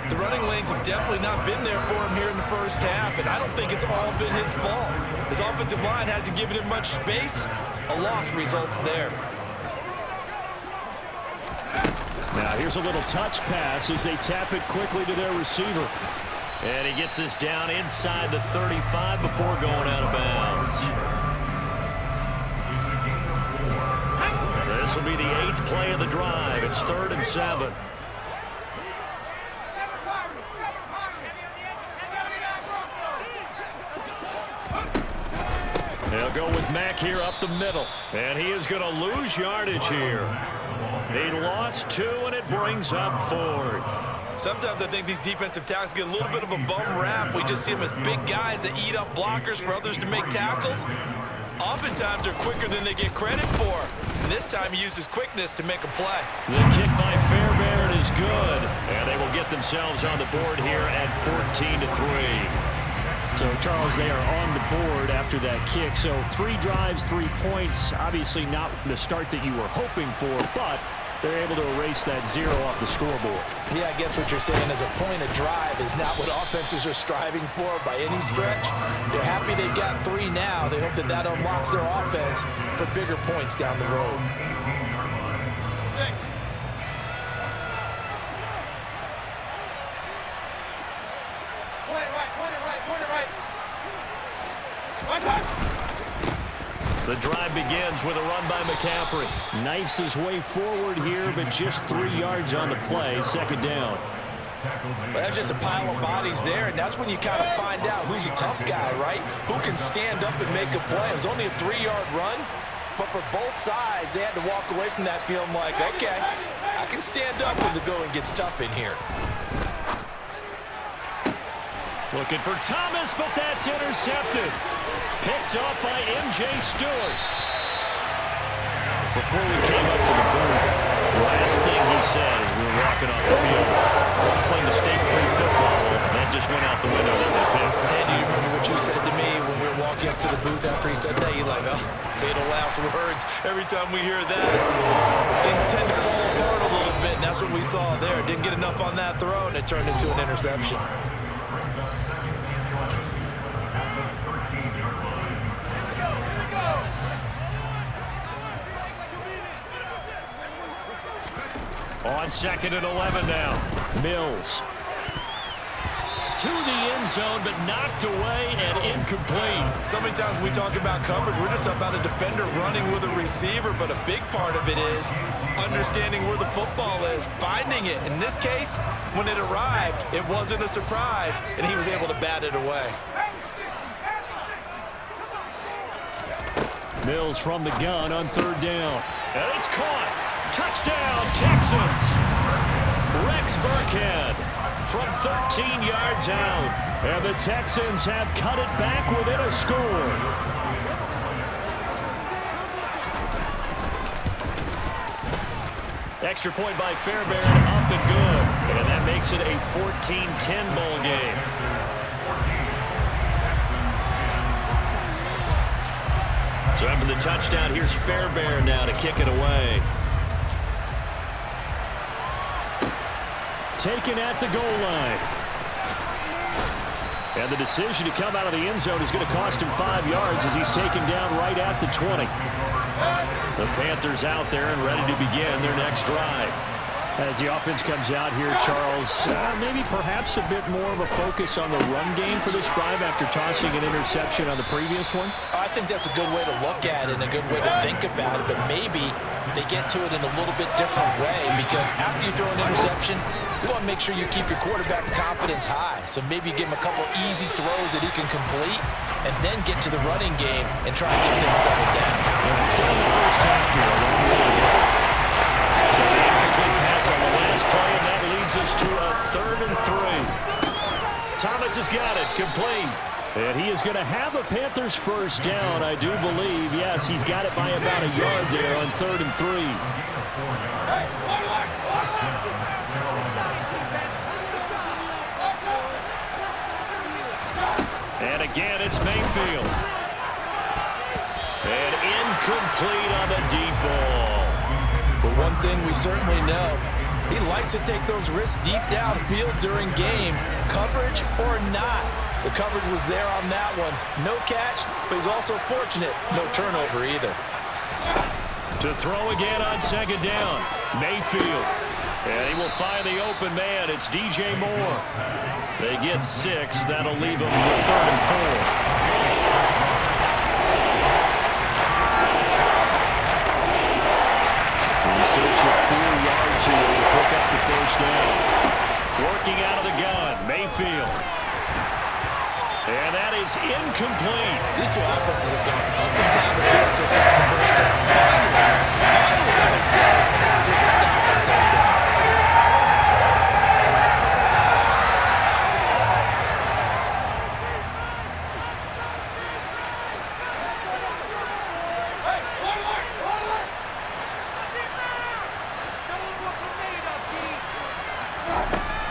The running lanes have definitely not been there for him here in the first half, and I don't think it's all been his fault. His offensive line hasn't given him much space. A loss results there. Now here's a little touch pass as they tap it quickly to their receiver. And he gets this down inside the 35 before going out of bounds. This will be the 8th play of the drive. It's 3rd and 7. They'll go with Mack here up the middle. And he is going to lose yardage here. He lost 2, and it brings up 4th. Sometimes I think these defensive tackles get a little bit of a bum rap. We just see them as big guys that eat up blockers for others to make tackles. Oftentimes they're quicker than they get credit for. And this time he uses quickness to make a play. The kick by Fairbairn is good. And they will get themselves on the board here at 14-3. So, Charles, they are on the board after that kick. So 3 drives, 3 points. Obviously not the start that you were hoping for, but they're able to erase that 0 off the scoreboard. Yeah, I guess what you're saying is a point of drive is not what offenses are striving for by any stretch. They're happy they've got 3 now. They hope that that unlocks their offense for bigger points down the road. The drive begins with a run by McCaffrey. Knifes his way forward here, but just 3 yards on the play. 2nd down. Well, that's just a pile of bodies there, and that's when you kind of find out who's a tough guy, right? Who can stand up and make a play. It was only a 3-yard run, but for both sides, they had to walk away from that feeling like, okay, I can stand up when the going gets tough in here. Looking for Thomas, but that's intercepted. Picked off by M.J. Stewart. Before we came up to the booth, the last thing he said as we were walking off the field, I want to play mistake-free football. That just went out the window that they picked. And do you remember what you said to me when we were walking up to the booth after he said that? You're like, oh, fatal last words. Every time we hear that, things tend to fall apart a little bit, and that's what we saw there. Didn't get enough on that throw, and it turned into an interception. On 2nd and 11 now. Mills. To the end zone, but knocked away and incomplete. So many times when we talk about coverage, we're just about a defender running with a receiver, but a big part of it is understanding where the football is, finding it. In this case, when it arrived, it wasn't a surprise, and he was able to bat it away. Mills from the gun on 3rd down. And it's caught. Touchdown, Texans. Rex Burkhead from 13 yards out. And the Texans have cut it back within a score. Extra point by Fairbairn, up and good. And that makes it a 14-10 ball game. So after the touchdown, here's Fairbairn now to kick it away. Taken at the goal line. And the decision to come out of the end zone is going to cost him 5 yards as he's taken down right at the 20. The Panthers out there and ready to begin their next drive. As the offense comes out here, Charles, maybe perhaps a bit more of a focus on the run game for this drive after tossing an interception on the previous one? I think that's a good way to look at it and a good way to think about it, but maybe they get to it in a little bit different way because after you throw an interception, you want to make sure you keep your quarterback's confidence high. So maybe you give him a couple easy throws that he can complete and then get to the running game and try and get things settled down. And still in the first half here, a long way to go. So the incomplete pass on the last play, and that leads us to a 3rd and 3. Thomas has got it, complete. And he is going to have a Panthers first down, I do believe. Yes, he's got it by about a yard there on 3rd and 3. And again, it's Mayfield. And incomplete on the deep ball. But one thing we certainly know, He likes to take those risks deep downfield during games, coverage or not. The coverage was there on that one. No catch, but he's also fortunate. No turnover either. To throw again on second down, Mayfield. And he will find the open man. It's DJ Moore. They get 6. That'll leave them with 3rd and 4. In search of 4 yards here to pick up the first down. Working out of the gun, Mayfield. And that is incomplete. These two offenses have gone up and down the field so far in the first half. Finally, I say, there's a stop on 3rd down.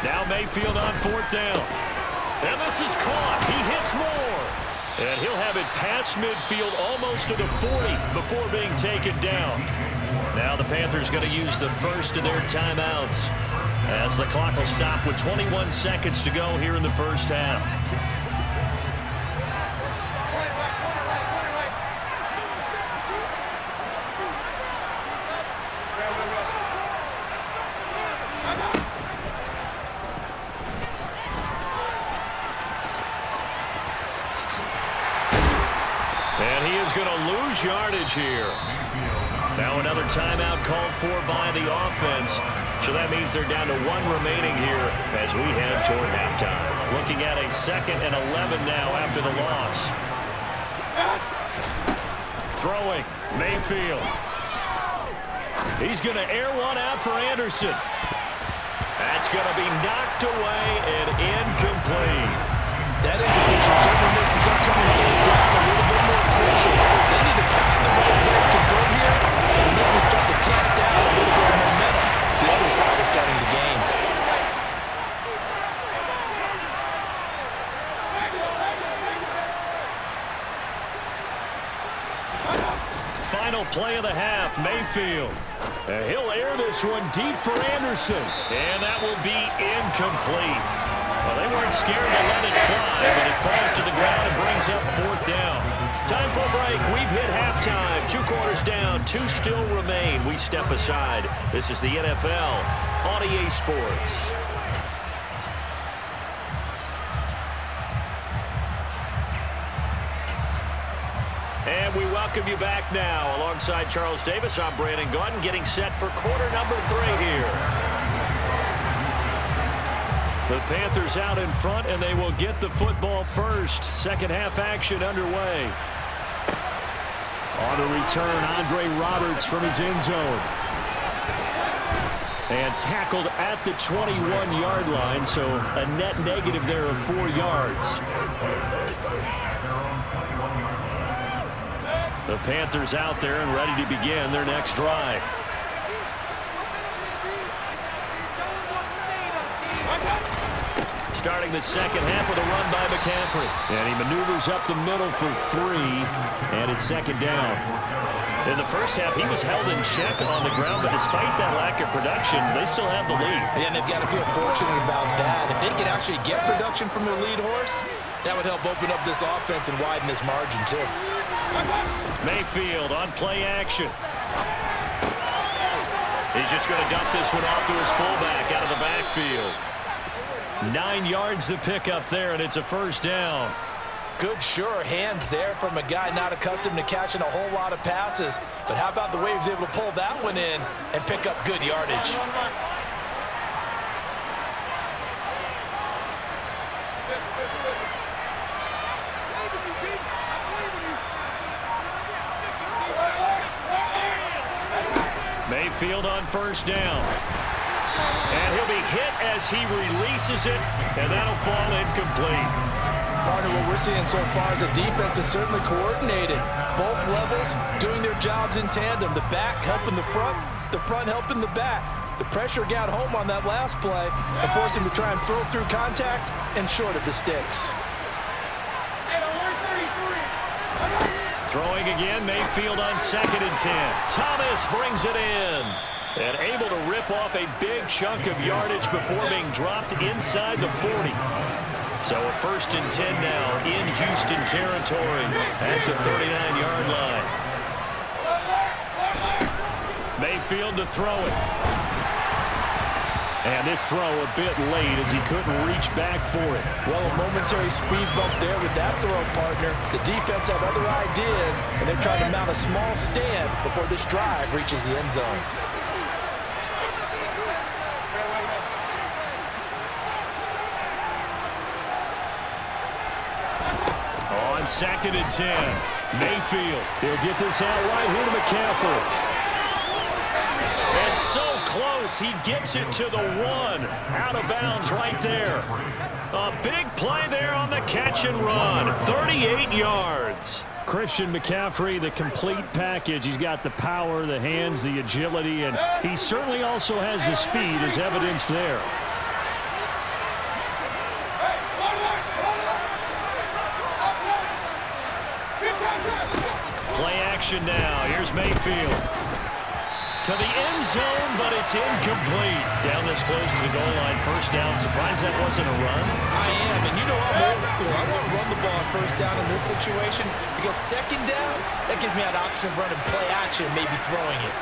Now Mayfield on 4th down. And this is caught. He hits Moore. And he'll have it past midfield almost to the 40 before being taken down. Now the Panthers going to use the first of their timeouts as the clock will stop with 21 seconds to go here in the first half. And he is going to lose yardage here. Now another timeout called for by the offense. So that means they're down to 1 remaining here as we head toward halftime. Looking at a 2nd and 11 now after the loss. Throwing, Mayfield. He's going to air one out for Anderson. That's going to be knocked away and incomplete. That incompletion certainly makes his upcoming 3rd down a little bit more crucial. They need to find the way to convert here and maybe start to tamp down a little bit of momentum. The other side is starting to gain. Final play of the half, Mayfield. He'll air this one deep for Anderson. And that will be incomplete. Well, they weren't scared to let it fly, but it falls to the ground and brings up 4th down. Time for a break. We've hit halftime. 2 quarters down. 2 still remain. We step aside. This is the NFL on EA Sports. And we welcome you back now. Alongside Charles Davis, I'm Brandon Gaudin, getting set for quarter number 3 here. The Panthers out in front, and they will get the football first. Second half action underway. On the return, Andre Roberts from his end zone. And tackled at the 21-yard line, so a net negative there of 4 yards. The Panthers out there and ready to begin their next drive. Starting the second half with a run by McCaffrey. And he maneuvers up the middle for 3, and it's 2nd down. In the first half, he was held in check on the ground, but despite that lack of production, they still have the lead. Yeah, and they've got to feel fortunate about that. If they can actually get production from their lead horse, that would help open up this offense and widen this margin, too. Mayfield on play action. He's just going to dump this one off to his fullback out of the backfield. 9 yards to pick up there, and it's a first down. Good, sure hands there from a guy not accustomed to catching a whole lot of passes. But how about the way he was able to pull that one in and pick up good yardage? Mayfield on first down. And he'll be hit as he releases it, and that'll fall incomplete. Partner, what we're seeing so far is the defense is certainly coordinated. Both levels doing their jobs in tandem. The back helping the front helping the back. The pressure got home on that last play and forced him to try and throw through contact and short of the sticks. Throwing again, Mayfield on 2nd and 10. Thomas brings it in. And able to rip off a big chunk of yardage before being dropped inside the 40. So a 1st and 10 now in Houston territory at the 39-yard line. Mayfield to throw it. And this throw a bit late as he couldn't reach back for it. Well, a momentary speed bump there with that throw, partner. The defense had other ideas, and they're trying to mount a small stand before this drive reaches the end zone. On 2nd and 10, Mayfield. He'll get this out right here to McCaffrey. And so close, he gets it to the 1. Out of bounds right there. A big play there on the catch and run. 38 yards. Christian McCaffrey, the complete package. He's got the power, the hands, the agility, and he certainly also has the speed as evidenced there. Play action now. Here's Mayfield. To the end zone, but it's incomplete. Down this close to the goal line, 1st down. Surprised that wasn't a run? I am, and you know I'm old school. I want to run the ball on 1st down in this situation because 2nd down, that gives me an option of running play action, maybe throwing it.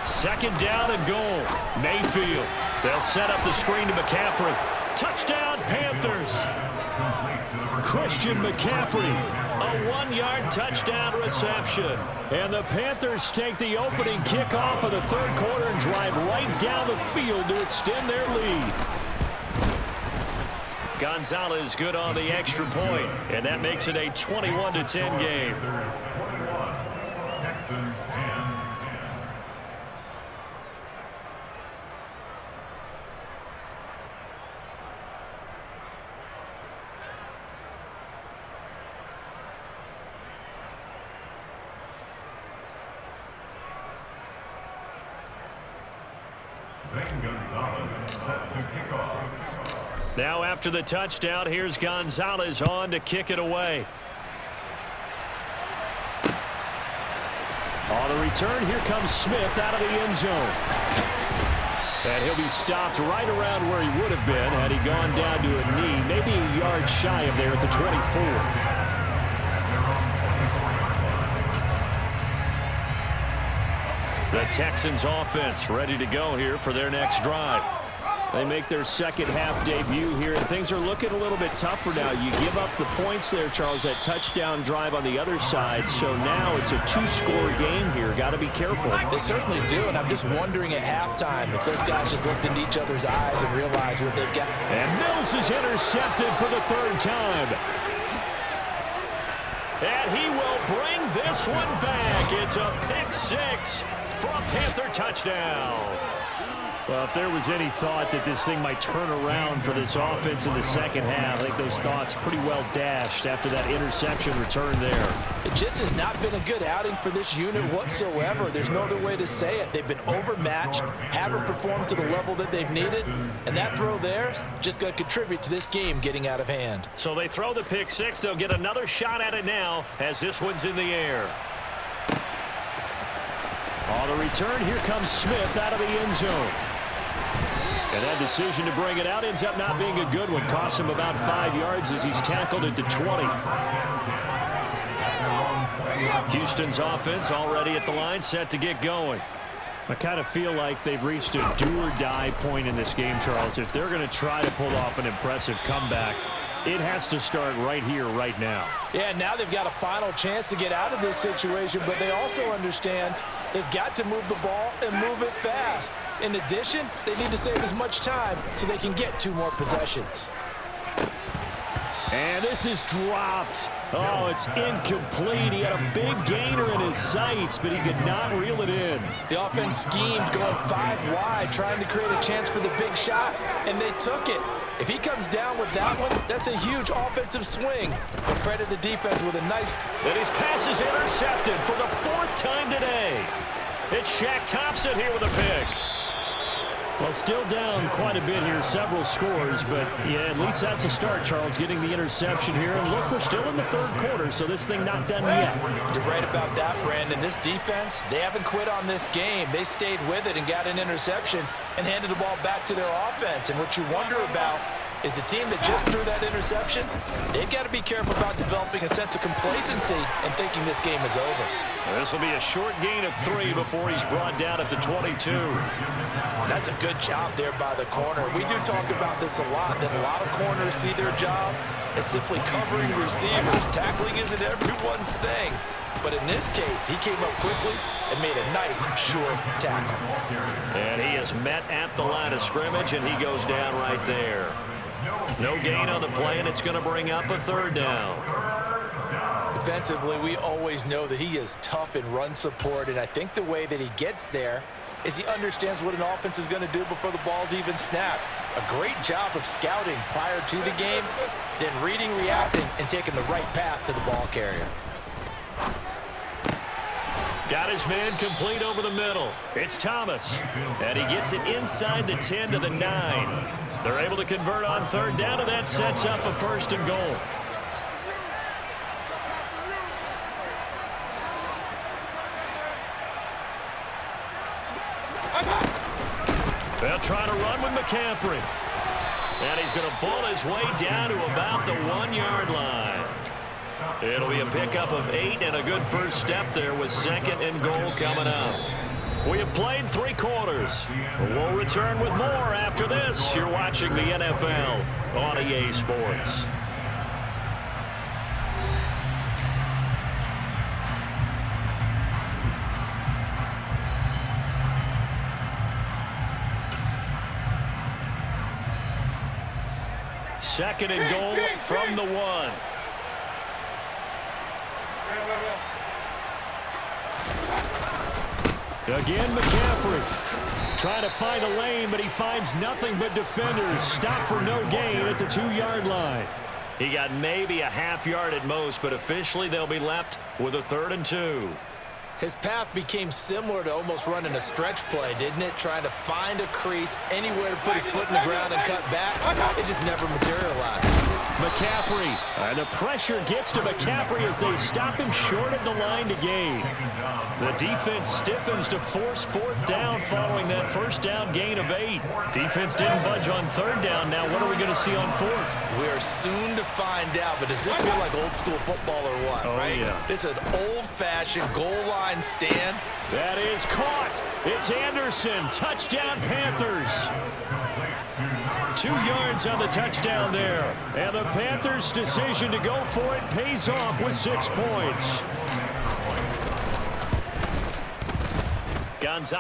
Second down and goal. Mayfield. They'll set up the screen to McCaffrey. Touchdown, Panthers. Christian McCaffrey, a 1-yard touchdown reception. And the Panthers take the opening kickoff of the 3rd quarter and drive right down the field to extend their lead. Gonzalez good on the extra point, and that makes it a 21-10 game. Now after the touchdown, here's Gonzalez on to kick it away. On the return, here comes Smith out of the end zone. And he'll be stopped right around where he would have been had he gone down to a knee, maybe a yard shy of there at the 24. The Texans offense ready to go here for their next drive. They make their 2nd half debut here, and things are looking a little bit tougher now. You give up the points there, Charles, that touchdown drive on the other side. So now it's a 2-score game here. Got to be careful. They certainly do, and I'm just wondering at halftime if those guys just looked into each other's eyes and realized what they've got. And Mills is intercepted for the 3rd time. And he will bring this one back. It's a pick 6 for a Panther touchdown. Well, if there was any thought that this thing might turn around for this offense in the 2nd half, I think those thoughts pretty well dashed after that interception return there. It just has not been a good outing for this unit whatsoever. There's no other way to say it. They've been overmatched, haven't performed to the level that they've needed, and that throw there is just going to contribute to this game getting out of hand. So they throw the pick 6. They'll get another shot at it now as this one's in the air. On the return, here comes Smith out of the end zone. And that decision to bring it out ends up not being a good one. Costs him about 5 yards as he's tackled at the 20. Houston's offense already at the line, set to get going. I kind of feel like they've reached a do-or-die point in this game, Charles. If they're going to try to pull off an impressive comeback, it has to start right here, right now. Yeah, now they've got a final chance to get out of this situation, but they also understand they've got to move the ball and move it fast. In addition, they need to save as much time so they can get 2 more possessions. And this is dropped. Oh, it's incomplete. He had a big gainer in his sights, but he could not reel it in. The offense schemed going 5 wide, trying to create a chance for the big shot, and they took it. If he comes down with that one, that's a huge offensive swing. But credit the defense with a nice... And his pass is intercepted for the 4th time today. It's Shaq Thompson here with a pick. Well, still down quite a bit here, several scores, but yeah, at least that's a start, Charles, getting the interception here. And look, we're still in the third quarter, so this thing not done yet. You're right about that, Brandon. This defense, they haven't quit on this game. They stayed with it and got an interception and handed the ball back to their offense. And what you wonder about is the team that just threw that interception, they've got to be careful about developing a sense of complacency and thinking this game is over. This will be a short gain of 3 before he's brought down at the 22. That's a good job there by the corner. We do talk about this a lot, that a lot of corners see their job as simply covering receivers. Tackling isn't everyone's thing. But in this case, he came up quickly and made a nice, short tackle. And he is met at the line of scrimmage, and he goes down right there. No gain on the play, and it's going to bring up a third down. Defensively, we always know that he is tough in run support, and I think the way that he gets there is he understands what an offense is going to do before the ball's even snapped. A great job of scouting prior to the game, then reading, reacting, and taking the right path to the ball carrier. Got his man complete over the middle. It's Thomas, and he gets it inside the 10 to the 9. They're able to convert on third down, and that sets up a 1st and goal. They'll try to run with McCaffrey. And he's going to bull his way down to about the 1-yard line. It'll be a pickup of 8 and a good first step there with 2nd and goal coming up. We have played 3 quarters. We'll return with more after this. You're watching the NFL on EA Sports. Second and goal from the 1. Again, McCaffrey trying to find a lane, but he finds nothing but defenders. Stop for no gain at the 2-yard line. He got maybe a half-yard at most, but officially they'll be left with a 3rd and 2. His path became similar to almost running a stretch play, didn't it? Trying to find a crease, anywhere to put his foot in the ground and cut back. It just never materialized. McCaffrey, and the pressure gets to McCaffrey as they stop him short of the line to gain. The defense stiffens to force 4th down following that 1st down gain of 8. Defense didn't budge on 3rd down. Now what are we going to see on 4th? We are soon to find out, but does this feel like old school football or what, right? Yeah. This is an old-fashioned goal line stand. That is caught. It's Anderson. Touchdown, Panthers. 2 yards on the touchdown there. And the Panthers' decision to go for it pays off with 6 points. Gonzalez.